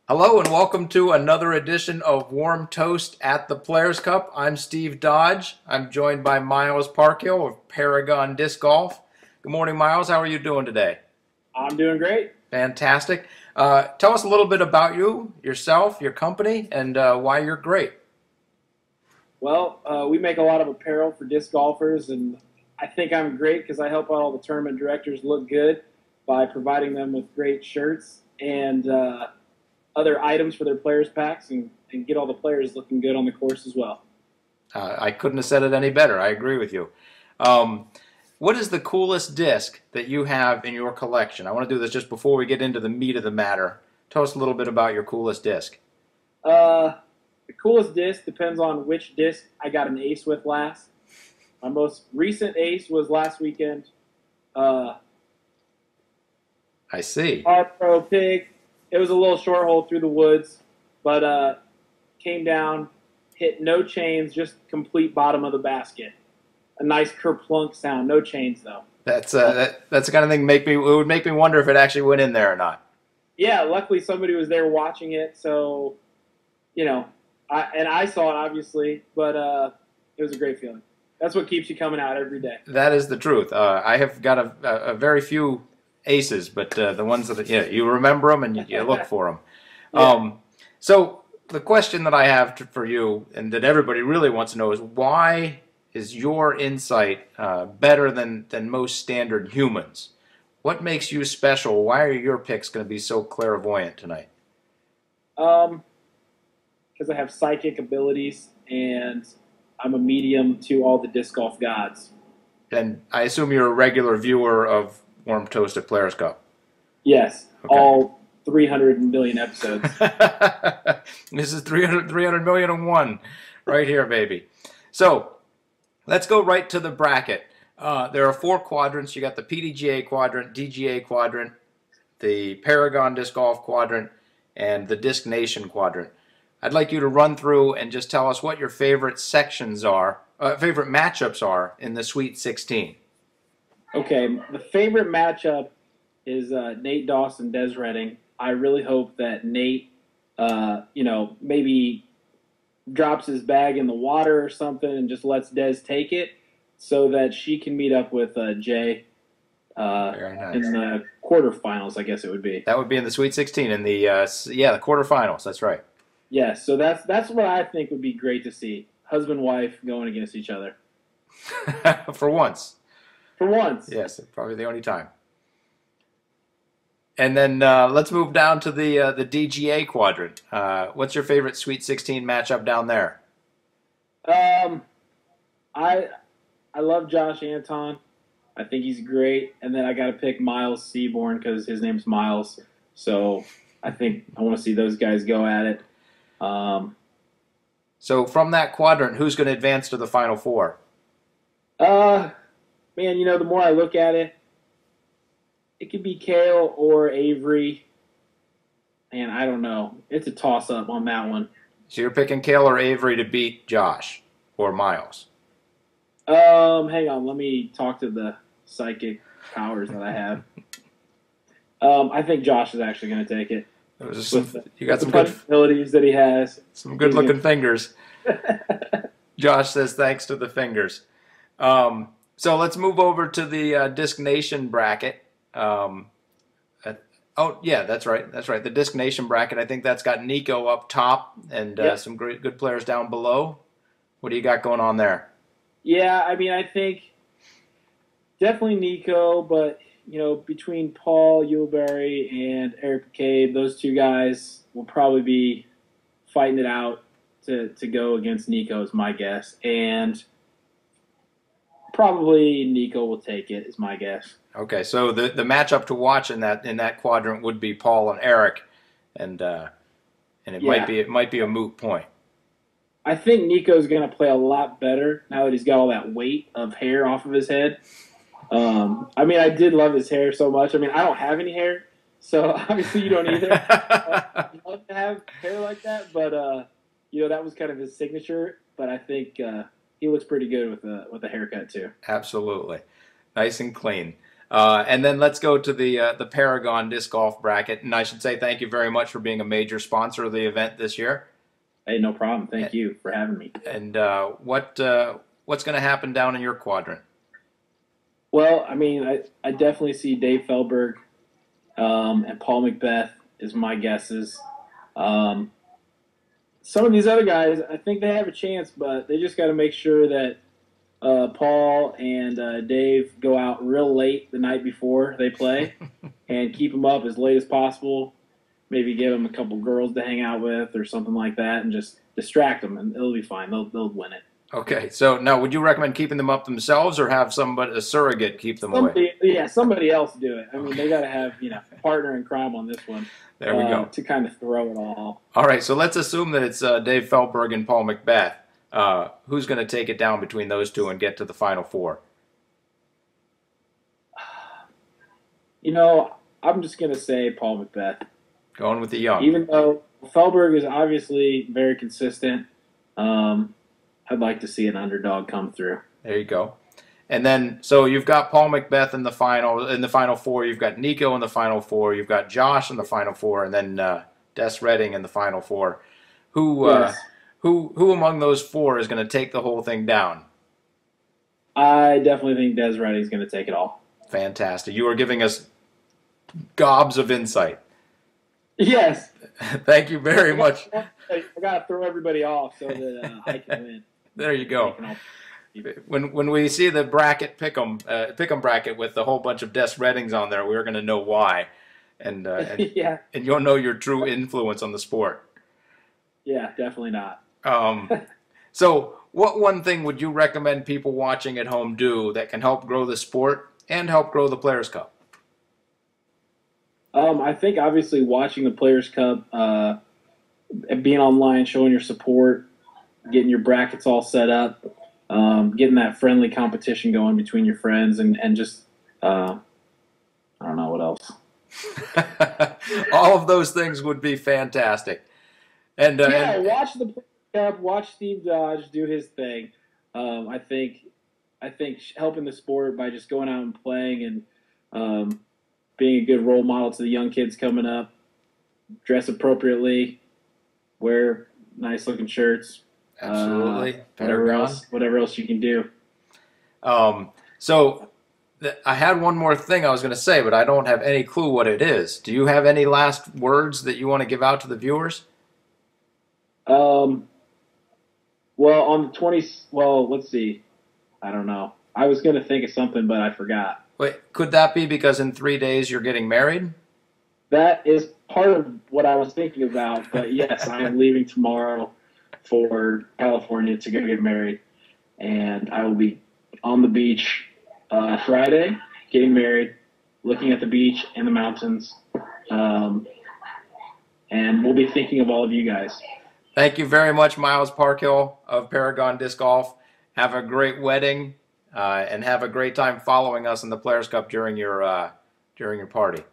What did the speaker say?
Hello and welcome to another edition of Warm Toast at the Players Cup. I'm Steve Dodge. I'm joined by Miles Parkhill of Paragon Disc Golf. Good morning, Miles. How are you doing today? I'm doing great. Fantastic. Tell us a little bit about you, yourself, your company, and why you're great. We make a lot of apparel for disc golfers, and I think I'm great because I help out all the tournament directors look good by providing them with great shirts and other items for their players packs and get all the players looking good on the course as well. I couldn't have said it any better. I agree with you. Um, what is the coolest disc that you have in your collection? I want to do this just before we get into the meat of the matter. Tell us a little bit about your coolest disc. Uh, the coolest disc depends on which disc I got an ace with last. My most recent ace was last weekend. Uh, I see. Our Pro Pig. It was a little short hole through the woods, but came down, hit no chains, just complete bottom of the basket. A nice kerplunk sound, no chains though. That's the kind of thing it would make me wonder if it actually went in there or not. Yeah, luckily somebody was there watching it, so you know, I saw it obviously, but it was a great feeling. That's what keeps you coming out every day. That is the truth. I have got a very few aces, but the ones that you remember them and you look for them. Yeah. So the question that I have for you, and that everybody really wants to know, is why is your insight better than most standard humans? What makes you special? Why are your picks going to be so clairvoyant tonight? Um, because I have psychic abilities and I'm a medium to all the disc golf gods. And I assume you're a regular viewer of Warm Toast at Players Cup. Yes, Okay. all 300 million episodes. This is 300 million and one right here, baby. So let's go right to the bracket. There are four quadrants. You got the PDGA quadrant, DGA quadrant, the Paragon Disc Golf quadrant, and the Disc Nation quadrant. I'd like you to run through and just tell us what your favorite sections are, favorite matchups are in the Sweet 16. Okay, the favorite matchup is Nate Dawson, Des Redding. I really hope that Nate, maybe drops his bag in the water or something and just lets Des take it so that she can meet up with Jay Very nice. in the quarterfinals, I guess it would be. That would be in the Sweet 16 in the the quarterfinals. That's right. Yes, so that's what I think would be great to see. Husband, wife going against each other. For once. For once. Yes, probably the only time. And then let's move down to the DGA quadrant. What's your favorite Sweet 16 matchup down there? Um, I I love Josh Anton. I think he's great. And then I got to pick Miles Seaborn because his name's Miles. So I think I want to see those guys go at it. Um, So from that quadrant, who's going to advance to the Final Four? uh, Man, the more I look at it, it could be Kale or Avery. And I don't know. It's a toss up on that one. So you're picking Kale or Avery to beat Josh or Miles. Hang on. Let me talk to the psychic powers that I have. I think Josh is actually going to take it. You got With the punch abilities that he has. some good looking fingers. Josh says thanks to the fingers. So let's move over to the Disc Nation bracket. Oh yeah, that's right. That's right. The Disc Nation bracket. I think that's got Nico up top and Yep. some great good players down below. What do you got going on there? Yeah, I mean, I think definitely Nico, but between Paul Uleberry and Eric McCabe, those two guys will probably be fighting it out to go against Nico, is my guess, and probably Nico will take it, is my guess. Okay, so the matchup to watch in that quadrant would be Paul and Eric, and it Yeah. might be a moot point. I think Nico's going to play a lot better now that he's got all that weight of hair off of his head. I mean, I did love his hair so much. I mean, I don't have any hair, so obviously you don't either. I'd love to have hair like that, but that was kind of his signature. But I think he looks pretty good with a haircut too. Absolutely, nice and clean. And then let's go to the Paragon disc golf bracket. And I should say thank you very much for being a major sponsor of the event this year. Hey, no problem. Thank you for having me. And what's going to happen down in your quadrant? Well, I mean, I definitely see Dave Feldberg and Paul McBeth is my guesses. Some of these other guys, I think they have a chance, but they just got to make sure that Paul and Dave go out real late the night before they play and keep them up as late as possible. Maybe give them a couple girls to hang out with or something like that, and just distract them, and it'll be fine. They'll win it. Okay, so now would you recommend keeping them up themselves or have a surrogate keep them away? Yeah, somebody else do it. I mean, they got to have a partner in crime on this one. There we go. To kind of throw it all. All right, so let's assume that it's Dave Feldberg and Paul McBeth. Who's going to take it down between those two and get to the Final Four? I'm just going to say Paul McBeth. Going with the young. Even though Feldberg is obviously very consistent, I'd like to see an underdog come through. There you go. And then, so you've got Paul McBeth in the Final Four. You've got Nico in the Final Four. You've got Josh in the Final Four, and then Des Redding in the Final Four. Who among those four is going to take the whole thing down? I definitely think Des Redding is going to take it all. Fantastic. You are giving us gobs of insight. Yes. Thank you very much. I got to throw everybody off so that I can win. There you go. When we see the bracket pick'em bracket with a whole bunch of Des Reddings on there, we're going to know why, and yeah, and you'll know your true influence on the sport. Yeah, definitely not. So, what one thing would you recommend people watching at home do that can help grow the sport and help grow the Players Cup? I think obviously watching the Players Cup, being online, showing your support, getting your brackets all set up, getting that friendly competition going between your friends, and just I don't know what else. All of those things would be fantastic. And watch the Players Cup, watch Steve Dodge do his thing. I think helping the sport by just going out and playing and being a good role model to the young kids coming up, dress appropriately, wear nice looking shirts. Absolutely. Whatever else you can do. So I had one more thing I was going to say, but I don't have any clue what it is. Do you have any last words that you want to give out to the viewers? Well, on the 20th, let's see. I don't know. I was going to think of something, but I forgot. Wait, could that be because in 3 days you're getting married? That is part of what I was thinking about, but yes, I am leaving tomorrow for California to go get married, and I will be on the beach Friday, getting married, looking at the beach and the mountains, and we'll be thinking of all of you guys. Thank you very much, Miles Parkhill of Paragon Disc Golf. Have a great wedding, and have a great time following us in the Players Cup during your party.